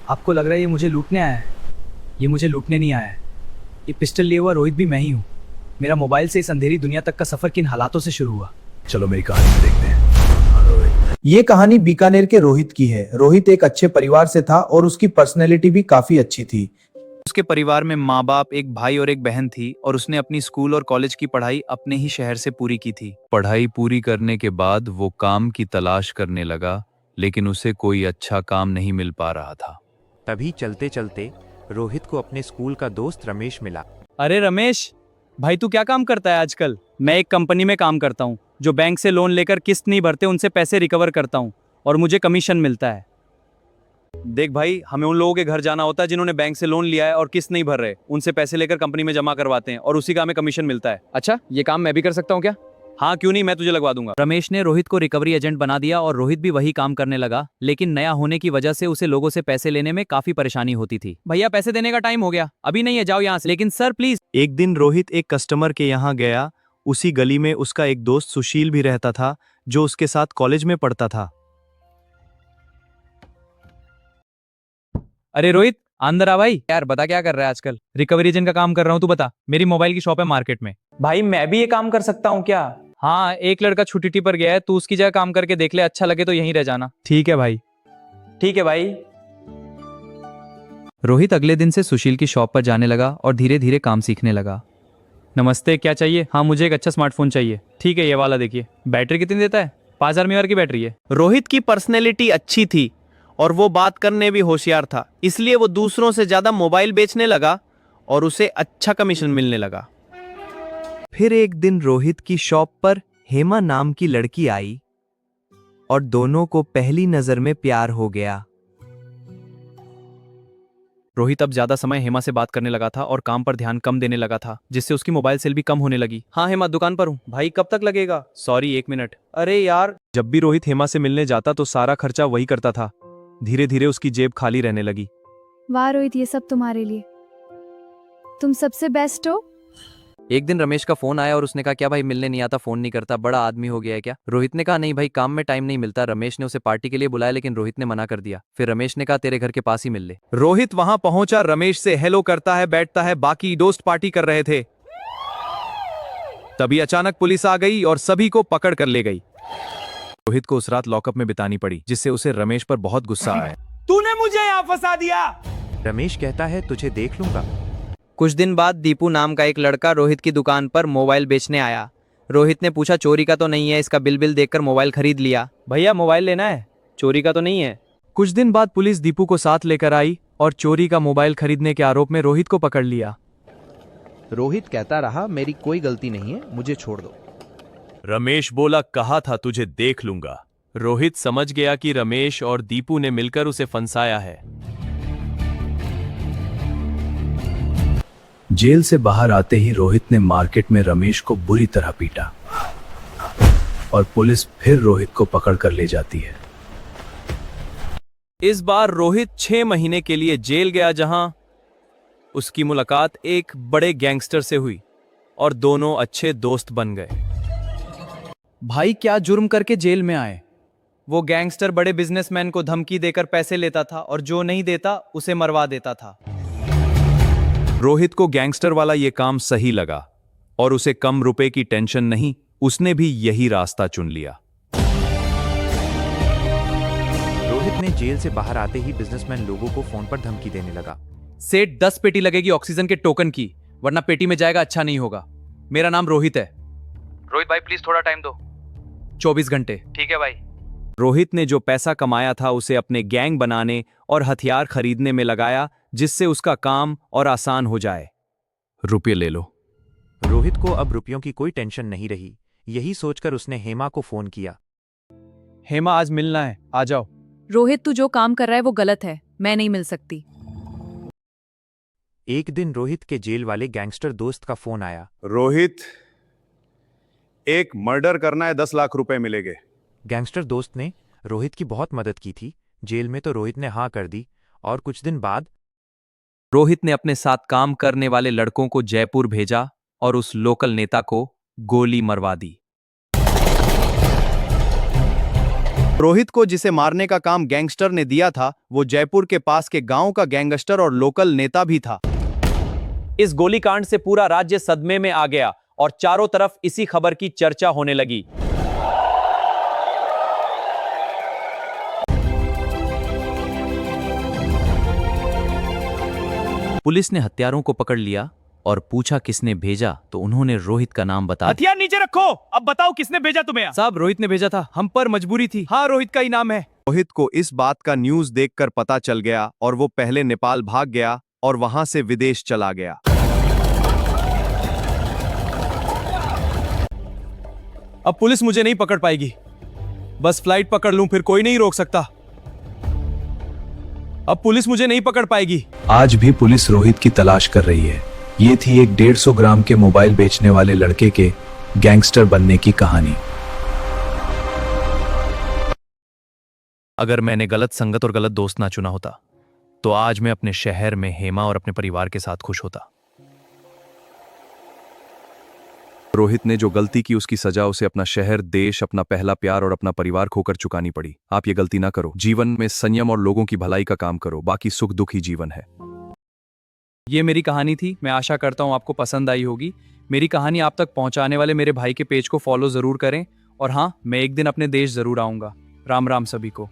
आपको लग रहा है ये मुझे लूटने आया है? ये मुझे लूटने नहीं आया है। ये पिस्टल लिए हुआ रोहित भी मैं ही हूँ। मेरा मोबाइल से इस अंधेरी दुनिया तक का सफर किन हालातों से शुरू हुआ, चलो मेरी कहानी में देखते हैं। ये कहानी बीकानेर के रोहित की है। रोहित एक अच्छे परिवार से था और उसकी पर्सनैलिटी भी काफी अच्छी थी। उसके परिवार में माँ बाप, एक भाई और एक बहन थी और उसने अपनी स्कूल और कॉलेज की पढ़ाई अपने ही शहर से पूरी की थी। पढ़ाई पूरी करने के बाद वो काम की तलाश करने लगा, लेकिन उसे कोई अच्छा काम नहीं मिल पा रहा था। तभी चलते चलते रोहित को अपने स्कूल का दोस्त रमेश मिला। अरे रमेश भाई, तू क्या काम करता है आजकल? मैं एक कंपनी में काम करता हूँ जो बैंक से लोन लेकर किस्त नहीं भरते उनसे पैसे रिकवर करता हूँ और मुझे कमीशन मिलता है। देख भाई, हमें उन लोगों के घर जाना होता है जिन्होंने बैंक से लोन लिया है और किस्त नहीं भर रहे, उनसे पैसे लेकर कंपनी में जमा करवाते हैं और उसी का हमें कमीशन मिलता है। अच्छा, ये काम मैं भी कर सकता हूँ क्या? हाँ क्यों नहीं, मैं तुझे लगवा दूंगा। रमेश ने रोहित को रिकवरी एजेंट बना दिया और रोहित भी वही काम करने लगा, लेकिन नया होने की वजह से उसे लोगों से पैसे लेने में काफी परेशानी होती थी। भैया पैसे देने का टाइम हो गया, अभी नहीं है, जाओ यहाँ से। लेकिन सर प्लीज। एक दिन रोहित एक कस्टमर के यहाँ गया। उसी गली में उसका एक दोस्त सुशील भी रहता था, जो उसके साथ कॉलेज में पढ़ता था। अरे रोहित, अंदर आ भाई। यार बता क्या कर रहा है आजकल? रिकवरी एजेंट का काम कर रहा हूँ, तू बता। मेरी मोबाइल की शॉप है मार्केट में। भाई मैं भी ये काम कर सकता हूँ क्या? हाँ, एक लड़का छुट्टी पर गया है, तू उसकी जगह काम करके देख ले, अच्छा लगे तो यहीं रह जाना। ठीक है भाई। ठीक है भाई। रोहित अगले दिन से सुशील की शॉप पर जाने लगा और धीरे धीरे काम सीखने लगा। नमस्ते, क्या चाहिए? हाँ मुझे एक अच्छा स्मार्टफोन चाहिए। ठीक है, ये वाला देखिए। बैटरी कितनी देता है? 5000 mAh की बैटरी है। रोहित की पर्सनैलिटी अच्छी थी और वो बात करने भी होशियार था, इसलिए वो दूसरों से ज्यादा मोबाइल बेचने लगा और उसे अच्छा कमीशन मिलने लगा। फिर एक दिन रोहित की शॉप पर हेमा नाम की लड़की आई और दोनों को पहली नजर में प्यार हो गया। रोहित अब ज्यादा समय हेमा से बात करने लगा था और काम पर ध्यान कम देने लगा था, जिससे उसकी मोबाइल सेल भी कम होने लगी। हाँ हेमा, दुकान पर हूँ। भाई कब तक लगेगा? Sorry, 1 minute. अरे यार। जब भी रोहित हेमा से मिलने जाता तो सारा खर्चा वही करता था। धीरे धीरे उसकी जेब खाली रहने लगी। वाह रोहित, ये सब तुम्हारे लिए, तुम सबसे बेस्ट हो। एक दिन रमेश का फोन आया और उसने कहा, क्या भाई मिलने नहीं आता, फोन नहीं करता, बड़ा आदमी हो गया है क्या? रोहित ने कहा, नहीं भाई, काम में टाइम नहीं मिलता। रमेश ने उसे पार्टी के लिए बुलाया, लेकिन रोहित ने मना कर दिया। फिर रमेश ने कहा, तेरे घर के पास ही मिल ले। रोहित वहां पहुंचा, रमेश से हेलो करता है, बैठता है। बाकी दोस्त पार्टी कर रहे थे। तभी अचानक पुलिस आ गई और सभी को पकड़ कर ले गई। रोहित को उस रात लॉकअप में बितानी पड़ी, जिससे उसे रमेश पर बहुत गुस्सा आया। तूने मुझे यहाँ फंसा दिया। रमेश कहता है, तुझे देख लूंगा। कुछ दिन बाद दीपू नाम का एक लड़का रोहित की दुकान पर मोबाइल बेचने आया। रोहित ने पूछा, चोरी का तो नहीं है? इसका बिल देखकर मोबाइल खरीद लिया। भैया मोबाइल लेना है, चोरी का तो नहीं है। कुछ दिन बाद पुलिस दीपू को साथ लेकर आई और चोरी का मोबाइल खरीदने के आरोप में रोहित को पकड़ लिया। रोहित कहता रहा, मेरी कोई गलती नहीं है, मुझे छोड़ दो। रमेश बोला, कहा था तुझे देख लूंगा। रोहित समझ गया कि रमेश और दीपू ने मिलकर उसे फंसाया है। जेल से बाहर आते ही रोहित ने मार्केट में रमेश को बुरी तरह पीटा और पुलिस फिर रोहित को पकड़ कर ले जाती है। इस बार रोहित 6 महीने के लिए जेल गया, जहां उसकी मुलाकात एक बड़े गैंगस्टर से हुई और दोनों अच्छे दोस्त बन गए। भाई क्या जुर्म करके जेल में आए? वो गैंगस्टर बड़े बिजनेसमैन को धमकी देकर पैसे लेता था और जो नहीं देता उसे मरवा देता था। रोहित को गैंगस्टर वाला ये काम सही लगा और उसे कम रुपए की टेंशन नहीं, उसने भी यही रास्ता चुन लिया। रोहित ने जेल से बाहर आते ही बिजनेसमैन लोगों को फोन पर धमकी देने लगा। सेठ 10 पेटी लगेगी ऑक्सीजन के टोकन की, वरना पेटी में जाएगा अच्छा नहीं होगा। मेरा नाम रोहित है। रोहित भाई प्लीज थोड़ा टाइम दो। 24 घंटे। ठीक है भाई। रोहित ने जो पैसा कमाया था उसे अपने गैंग बनाने और हथियार खरीदने में लगाया, जिससे उसका काम और आसान हो जाए। रुपये ले लो। रोहित को अब रुपयों की कोई टेंशन नहीं रही। यही सोचकर उसने हेमा को फोन किया। हेमा आज मिलना है, आ जाओ। रोहित, तू जो काम कर रहा है वो गलत है, मैं नहीं मिल सकती। एक दिन रोहित के जेल वाले गैंगस्टर दोस्त का फोन आया। रोहित, एक मर्डर करना है, 10 लाख रुपए मिलेंगे। गैंगस्टर दोस्त ने रोहित की बहुत मदद की थी। जेल में तो रोहित ने हाँ कर दी और कुछ दिन बाद रोहित ने अपने साथ काम करने वाले लड़कों को जयपुर भेजा और उस लोकल नेता को गोली मरवा दी। रोहित को जिसे मारने का काम गैंगस्टर ने दिया था वो जयपुर के पास के गांव का गैंगस्टर और लोकल नेता भी था। इस गोलीकांड से पूरा राज्य सदमे में आ गया और चारों तरफ इसी खबर की चर्चा होने लगी। पुलिस ने हत्यारों को पकड़ लिया और पूछा किसने भेजा, तो उन्होंने रोहित का नाम बताया। हथियार नीचे रखो, अब बताओ किसने भेजा तुम्हें? साहब, रोहित ने भेजा था, हम पर मजबूरी थी। हाँ, रोहित का ही नाम है। रोहित को इस बात का न्यूज़ देखकर पता चल गया और वो पहले नेपाल भाग गया और वहां से विदेश चला गया। अब पुलिस मुझे नहीं पकड़ पाएगी, बस फ्लाइट पकड़ लूं फिर कोई नहीं रोक सकता। अब पुलिस मुझे नहीं पकड़ पाएगी। आज भी पुलिस रोहित की तलाश कर रही है। ये थी एक 150 ग्राम के मोबाइल बेचने वाले लड़के के गैंगस्टर बनने की कहानी। अगर मैंने गलत संगत और गलत दोस्त ना चुना होता तो आज मैं अपने शहर में हेमा और अपने परिवार के साथ खुश होता। रोहित ने जो गलती की उसकी सजा उसे अपना शहर, देश, अपना पहला प्यार और अपना परिवार खोकर चुकानी पड़ी। आप ये गलती ना करो। जीवन में संयम और लोगों की भलाई का काम करो, बाकी सुख दुख ही जीवन है। ये मेरी कहानी थी। मैं आशा करता हूँ आपको पसंद आई होगी। मेरी कहानी आप तक पहुंचाने वाले मेरे भाई के पेज को फॉलो जरूर करें और हाँ, मैं एक दिन अपने देश जरूर आऊंगा। राम राम सभी को।